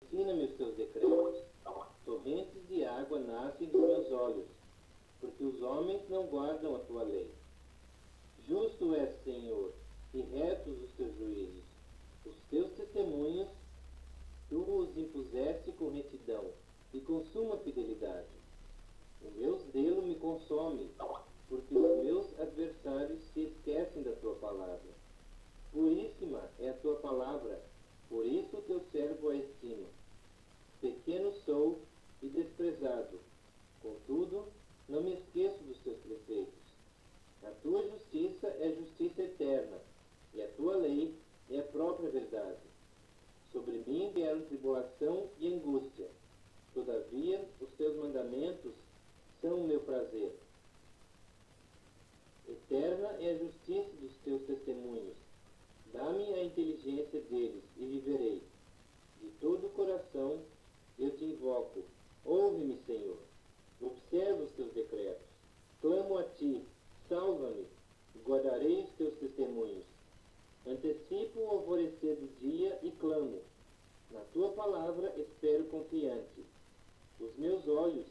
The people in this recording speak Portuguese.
Ensina-me os teus decretos. Torrentes de água nascem dos meus olhos, porque os homens não guardam a tua lei. Justo és, Senhor, e retos os teus juízos. Os teus testemunhos, tu os impuseste com retidão e com suma fidelidade. O meu zelo me consome, porque os meus adversários se esquecem da tua palavra. Puríssima é a tua palavra, por isso o teu servo a estima. Pequeno sou e desprezado, contudo, não me esqueço dos teus preceitos. A tua justiça é justiça eterna, e a tua lei é a própria verdade. Sobre mim vieram tribulação e angústia. Todavia, os teus mandamentos são o meu prazer. Eterna é a justiça dos teus testemunhos. Dá-me a inteligência deles e viverei. De todo o coração eu te invoco. Ouve-me, Senhor. Observa os teus decretos. Clamo a ti. Salva-me. Guardarei os teus testemunhos. Antecipo o alvorecer do dia e clamo. Na tua palavra espero confiante. Os meus olhos